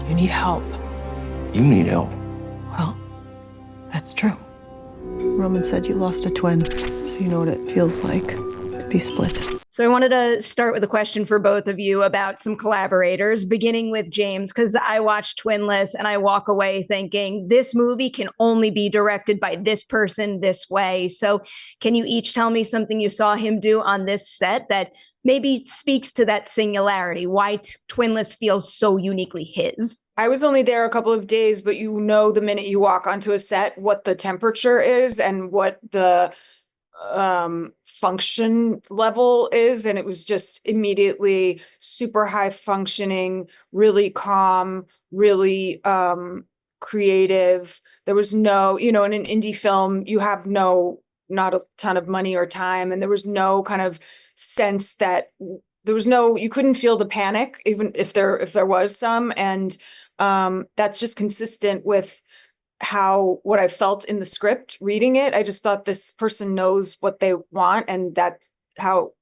You need help. You need help. Well, that's true. Roman said you lost a twin, so you know what it feels like to be split. So I wanted to start with a question for both of you about some collaborators, beginning with James, because I watched Twinless and I walk away thinking this movie can only be directed by this person this way. So can you each tell me something you saw him do on this set that maybe speaks to that singularity, why Twinless feels so uniquely his? I was only there a couple of days, but you know the minute you walk onto a set what the temperature is and what the function level is, and it was just immediately super high functioning, really calm, really creative. There was no, in an indie film you have not a ton of money or time, and there was no kind of sense that you couldn't feel the panic even if there was some, and that's just consistent with what I felt in the script reading it. I just thought this person knows what they want, and that's how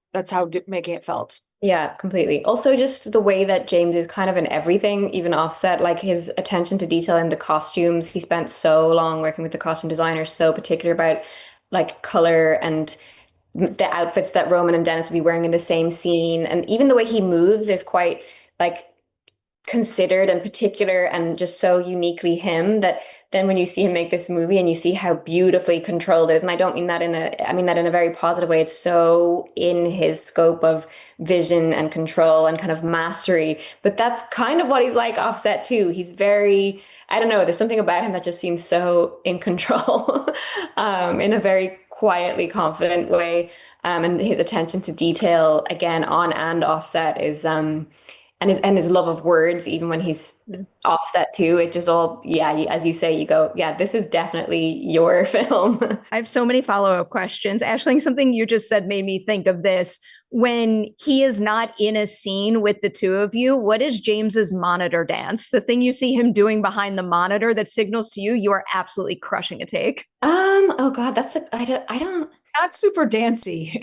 making it felt. Yeah, completely. Also, just the way that James is kind of in everything, even offset, like his attention to detail in the costumes. He spent so long working with the costume designer, so particular about like color and the outfits that Roman and Dennis would be wearing in the same scene. And even the way he moves is quite like considered and particular and just so uniquely him, that then when you see him make this movie and you see how beautifully controlled it is, and I don't mean that I mean that in a very positive way, it's so in his scope of vision and control and kind of mastery, but that's kind of what he's like offset too. He's very, I don't know, there's something about him that just seems so in control in a very quietly confident way, and his attention to detail again on and offset is and his love of words, even when he's offset too, it just all, yeah, as you say, you go, yeah, this is definitely your film. I have so many follow-up questions. Aisling, something you just said made me think of this. When he is not in a scene with the two of you, what is James's monitor dance? The thing you see him doing behind the monitor that signals to you are absolutely crushing a take. Oh God, I don't. Not super dancey.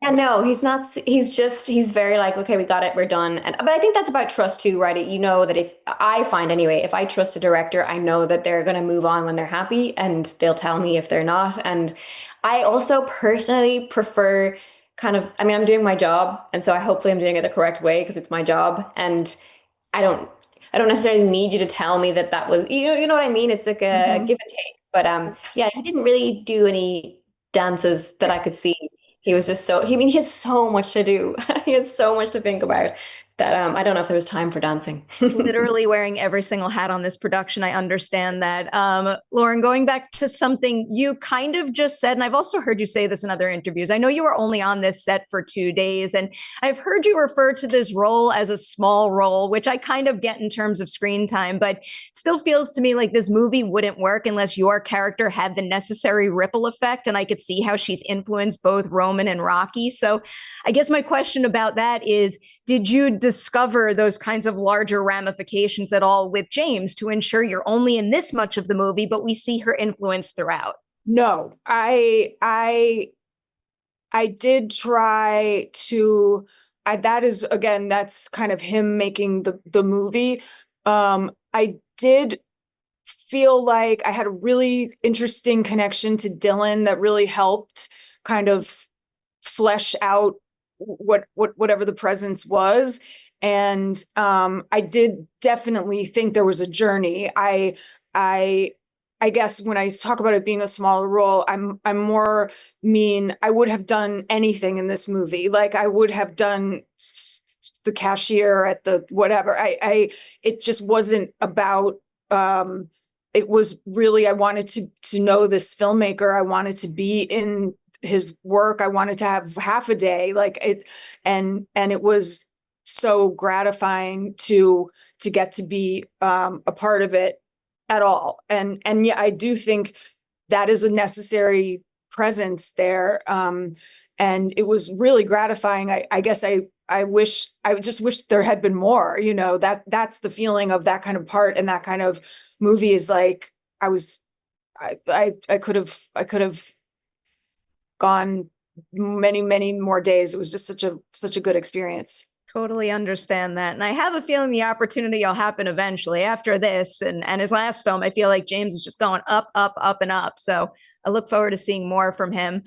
Yeah, no, he's not. He's very like, okay, we got it, we're done. But I think that's about trust too, right? You know that if I trust a director, I know that they're going to move on when they're happy, and they'll tell me if they're not. And I also personally prefer I'm doing my job, and so hopefully I'm doing it the correct way because it's my job, and I don't necessarily need you to tell me that was, you know what I mean? It's like a give and take. But yeah, he didn't really do any dances that I could see. He was just he has so much to do. He has so much to think about that I don't know if there was time for dancing. Literally wearing every single hat on this production. I understand that. Lauren, going back to something you kind of just said, and I've also heard you say this in other interviews. I know you were only on this set for 2 days, and I've heard you refer to this role as a small role, which I kind of get in terms of screen time, but still feels to me like this movie wouldn't work unless your character had the necessary ripple effect, and I could see how she's influenced both Roman and Rocky. So I guess my question about that is, did you discover those kinds of larger ramifications at all with James to ensure you're only in this much of the movie, but we see her influence throughout? No, I did try to, that's kind of him making the movie. I did feel like I had a really interesting connection to Dylan that really helped kind of flesh out whatever the presence was. And I did definitely think there was a journey. I guess when I talk about it being a smaller role, I'm more mean I would have done anything in this movie. Like I would have done the cashier at the whatever. It just wasn't about it was really, I wanted to know this filmmaker. I wanted to be in his work. I wanted to have half a day, like it, and it was so gratifying to get to be a part of it at all. And yeah, I do think that is a necessary presence there. And it was really gratifying. I guess I just wish there had been more, that's the feeling of that kind of part and that kind of movie is like, I could have gone many, many more days. It was just such a good experience. Totally understand that. And I have a feeling the opportunity will happen eventually after this and his last film. I feel like James is just going up, up, up, and up. So I look forward to seeing more from him.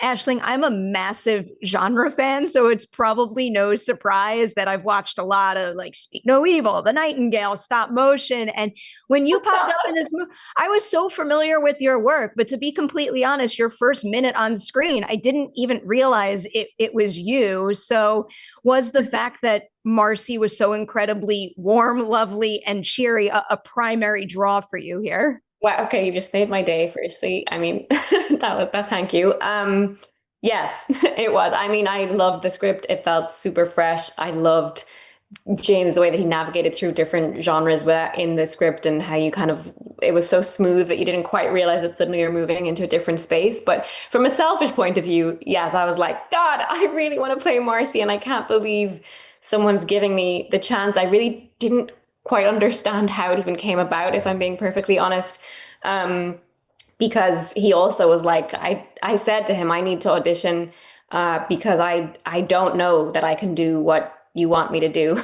Aisling, I'm a massive genre fan, so it's probably no surprise that I've watched a lot of like Speak No Evil, The Nightingale, stop motion. And when you popped up in this movie, I was so familiar with your work, but to be completely honest, your first minute on screen, I didn't even realize it was you. So was the fact that Marcie was so incredibly warm, lovely, and cheery a primary draw for you here? Wow, okay, you just made my day, firstly. I mean, that thank you. Yes, it was. I mean, I loved the script. It felt super fresh. I loved James, the way that he navigated through different genres in the script and how you it was so smooth that you didn't quite realize that suddenly you're moving into a different space. But from a selfish point of view, yes, I was like, God, I really want to play Marcie and I can't believe someone's giving me the chance. I really didn't quite understand how it even came about, if I'm being perfectly honest. Because he also was like, I said to him, I need to audition because I don't know that I can do what you want me to do.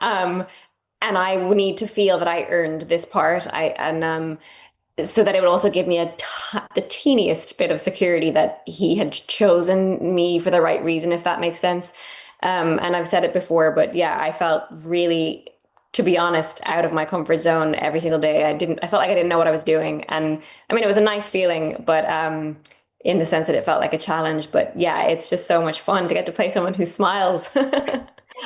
And I would need to feel that I earned this part. So that it would also give me the teeniest bit of security that he had chosen me for the right reason, if that makes sense. And I've said it before, but yeah, I felt really, to be honest, out of my comfort zone every single day. I felt like I didn't know what I was doing. And I mean, it was a nice feeling, but in the sense that it felt like a challenge. But yeah, it's just so much fun to get to play someone who smiles.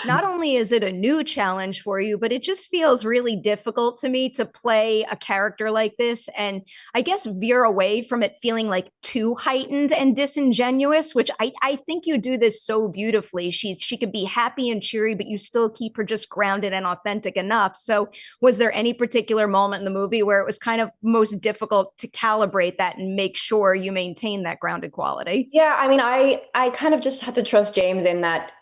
Not only is it a new challenge for you, but it just feels really difficult to me to play a character like this and I guess veer away from it feeling like too heightened and disingenuous, which I think you do this so beautifully. She could be happy and cheery, but you still keep her just grounded and authentic enough. So was there any particular moment in the movie where it was kind of most difficult to calibrate that and make sure you maintain that grounded quality? Yeah, I mean, I kind of just had to trust James in that.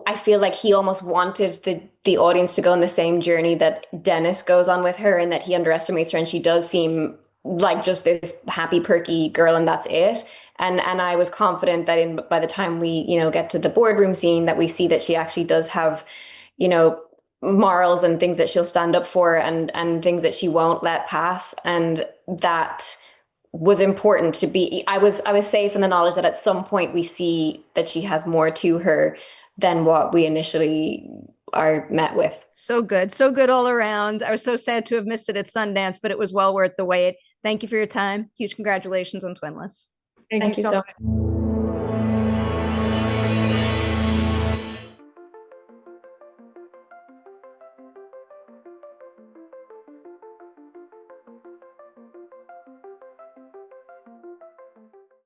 I feel like he almost wanted the audience to go on the same journey that Dennis goes on with her, and that he underestimates her, and she does seem like just this happy, perky girl, and that's it. And I was confident that by the time we get to the boardroom scene, that we see that she actually does have morals and things that she'll stand up for, and things that she won't let pass, and that was important to be. I was safe in the knowledge that at some point we see that she has more to her than what we initially are met with. So good all around. I was so sad to have missed it at Sundance, but it was well worth the wait. Thank you for your time. Huge congratulations on Twinless. Thank you so much.